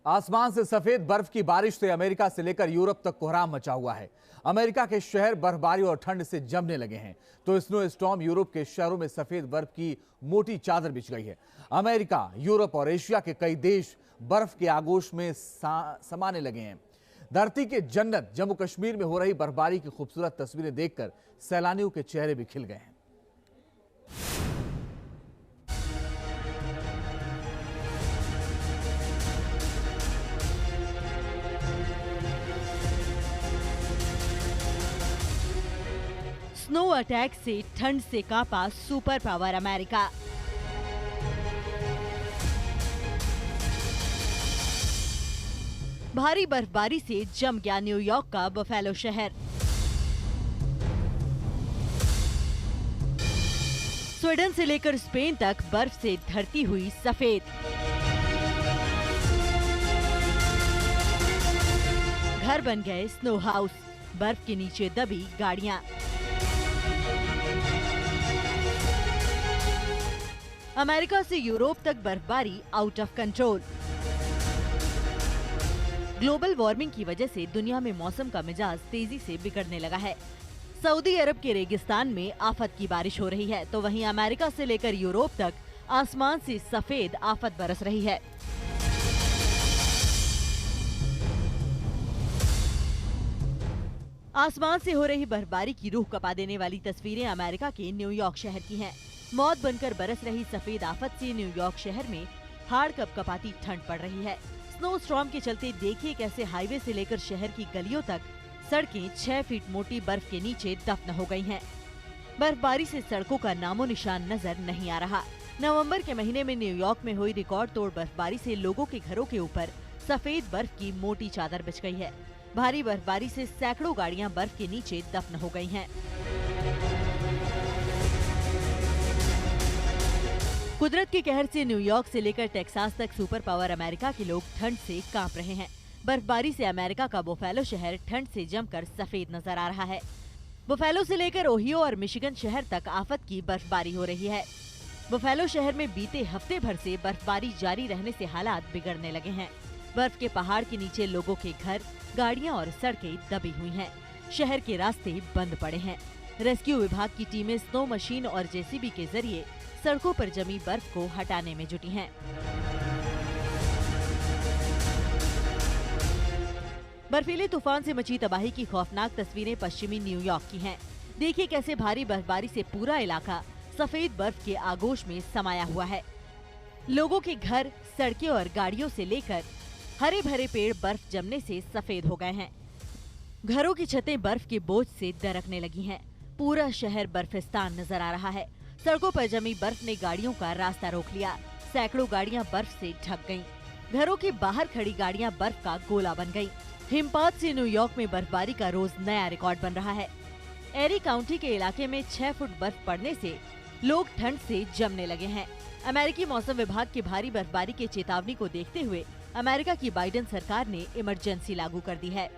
आसमान से सफेद बर्फ की बारिश से अमेरिका से लेकर यूरोप तक कोहराम मचा हुआ है। अमेरिका के शहर बर्फबारी और ठंड से जमने लगे हैं, तो स्नो स्टॉर्म यूरोप के शहरों में सफेद बर्फ की मोटी चादर बिछ गई है। अमेरिका, यूरोप और एशिया के कई देश बर्फ के आगोश में समाने लगे हैं। धरती के जन्नत जम्मू कश्मीर में हो रही बर्फबारी की खूबसूरत तस्वीरें देखकर सैलानियों के चेहरे भी खिल गए हैं। स्नो अटैक से ठंड से कांपा सुपर पावर अमेरिका। भारी बर्फबारी से जम गया न्यूयॉर्क का बफेलो शहर। स्वीडन से लेकर स्पेन तक बर्फ से धरती हुई सफेद। घर बन गए स्नो हाउस, बर्फ के नीचे दबी गाड़ियां। अमेरिका से यूरोप तक बर्फबारी out of control. Global warming की वजह से दुनिया में मौसम का मिजाज तेजी से बिगड़ने लगा है। सऊदी अरब के रेगिस्तान में आफत की बारिश हो रही है, तो वहीं अमेरिका से लेकर यूरोप तक आसमान से सफेद आफत बरस रही है। आसमान से हो रही बर्फबारी की रूह कपा देने वाली तस्वीरें अमेरिका के न्यूयॉर्क शहर की हैं। मौत बनकर बरस रही सफेद आफत से न्यूयॉर्क शहर में हाड़ कपकपाती ठंड पड़ रही है। स्नो स्टॉर्म के चलते देखिए कैसे हाईवे से लेकर शहर की गलियों तक सड़कें 6 फीट मोटी बर्फ के नीचे दफन हो गई हैं। बर्फबारी से सड़कों का नामो निशान नजर नहीं आ रहा। नवंबर के महीने में न्यूयॉर्क में हुई रिकॉर्ड तोड़ बर्फबारी से लोगों के घरों के ऊपर सफेद बर्फ की मोटी चादर बिछ गई है। भारी बर्फबारी से सैकड़ों गाड़ियां बर्फ के नीचे दफन हो गई हैं। कुदरत के कहर से न्यूयॉर्क से लेकर टेक्सास तक सुपर पावर अमेरिका के लोग ठंड से कांप रहे हैं। बर्फबारी से अमेरिका का बुफेलो शहर ठंड से जमकर सफेद नजर आ रहा है। बुफेलो से लेकर ओहियो और मिशिगन शहर तक आफत की बर्फबारी हो रही है। बुफेलो शहर में बीते हफ्ते भर से बर्फबारी जारी रहने से हालात बिगड़ने लगे हैं। बर्फ के पहाड़ के नीचे लोगों के घर, गाड़ियां और सड़कें दबी हुई हैं। शहर के रास्ते बंद पड़े हैं। रेस्क्यू विभाग की टीमें स्नो मशीन और जेसीबी के जरिए सड़कों पर जमी बर्फ को हटाने में जुटी हैं। बर्फीले तूफान से मची तबाही की खौफनाक तस्वीरें पश्चिमी न्यूयॉर्क की हैं। देखिए कैसे भारी बर्फबारी से पूरा इलाका सफेद बर्फ के आगोश में समाया हुआ है। लोगों के घर, सड़कें और गाड़ियों से लेकर हरे भरे पेड़ बर्फ जमने से सफेद हो गए हैं। घरों की छतें बर्फ के बोझ से दरकने लगी हैं। पूरा शहर बर्फिस्तान नजर आ रहा है। सड़कों पर जमी बर्फ ने गाड़ियों का रास्ता रोक लिया। सैकड़ों गाड़ियां बर्फ से ढक गईं। घरों के बाहर खड़ी गाड़ियां बर्फ का गोला बन गईं। हिमपात से न्यूयॉर्क में बर्फबारी का रोज नया रिकॉर्ड बन रहा है। एरी काउंटी के इलाके में 6 फुट बर्फ पड़ने से लोग ठंड से जमने लगे हैं। अमेरिकी मौसम विभाग की भारी बर्फबारी की चेतावनी को देखते हुए अमेरिका की बाइडेन सरकार ने इमरजेंसी लागू कर दी है।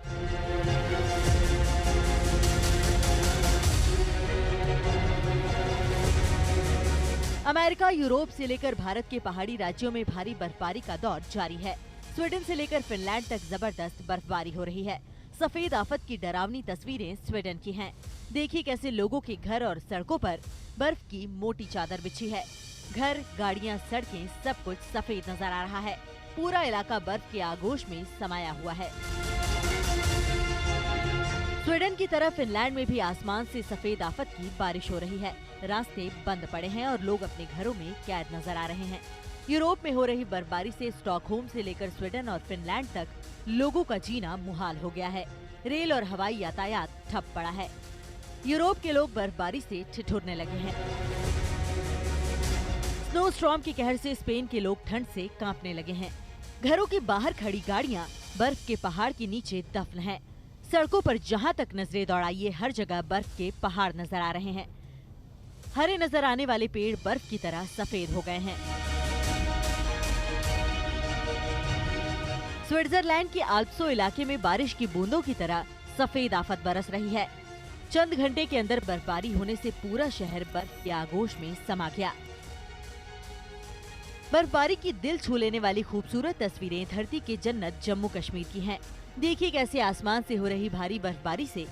अमेरिका, यूरोप से लेकर भारत के पहाड़ी राज्यों में भारी बर्फबारी का दौर जारी है। स्वीडन से लेकर फिनलैंड तक जबरदस्त बर्फबारी हो रही है। सफेद आफत की डरावनी तस्वीरें स्वीडन की हैं। देखिए कैसे लोगों के घर और सड़कों पर बर्फ की मोटी चादर बिछी है। घर, गाड़ियां, सड़कें, सब कुछ सफेद नजर आ रहा है। पूरा इलाका बर्फ के आगोश में समाया हुआ है। स्वीडन की तरह फिनलैंड में भी आसमान से सफेद आफत की बारिश हो रही है। रास्ते बंद पड़े हैं और लोग अपने घरों में कैद नजर आ रहे हैं। यूरोप में हो रही बर्फबारी से स्टॉकहोम से लेकर स्वीडन और फिनलैंड तक लोगों का जीना मुहाल हो गया है। रेल और हवाई यातायात ठप पड़ा है। यूरोप के लोग बर्फबारी से ठिठुरने लगे हैं। स्नो स्टॉर्म के कहर से स्पेन के लोग ठंड से कांपने लगे हैं। घरों के बाहर खड़ी गाड़ियां बर्फ के पहाड़ के नीचे दफन हैं। सड़कों पर जहां तक नजरें दौड़ाइए, हर जगह बर्फ के पहाड़ नजर आ रहे हैं। हरे नजर आने वाले पेड़ बर्फ की तरह सफेद हो गए हैं। स्विट्जरलैंड के आल्प्सो इलाके में बारिश की बूंदों की तरह सफेद आफत बरस रही है। चंद घंटे के अंदर बर्फबारी होने से पूरा शहर बर्फ के आगोश में समा गया। बर्फबारी की दिल छू लेने वाली खूबसूरत तस्वीरें धरती के जन्नत जम्मू कश्मीर की हैं। देखिए कैसे आसमान से हो रही भारी बर्फबारी से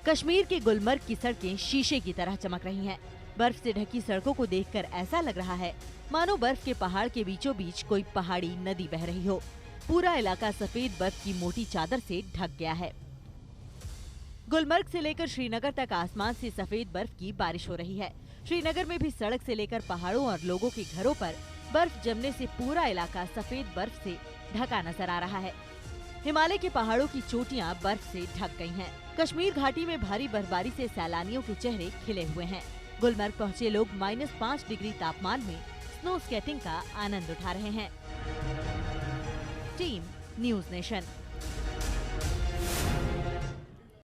कश्मीर के गुलमर्ग की सड़कें शीशे की तरह चमक रही हैं। बर्फ से ढकी सड़कों को देखकर ऐसा लग रहा है मानो बर्फ के पहाड़ के बीचों बीच कोई पहाड़ी नदी बह रही हो। पूरा इलाका सफेद बर्फ की मोटी चादर से ढक गया है। गुलमर्ग से लेकर श्रीनगर तक आसमान से सफेद बर्फ की बारिश हो रही है। श्रीनगर में भी सड़क से लेकर पहाड़ों और लोगों के घरों पर बर्फ जमने से पूरा इलाका सफेद बर्फ से ढका नजर आ रहा है। हिमालय के पहाड़ों की चोटियां बर्फ से ढक गई हैं। कश्मीर घाटी में भारी बर्फबारी से सैलानियों के चेहरे खिले हुए हैं। गुलमर्ग पहुंचे लोग -5 डिग्री तापमान में स्नो स्केटिंग का आनंद उठा रहे हैं। Team news nation.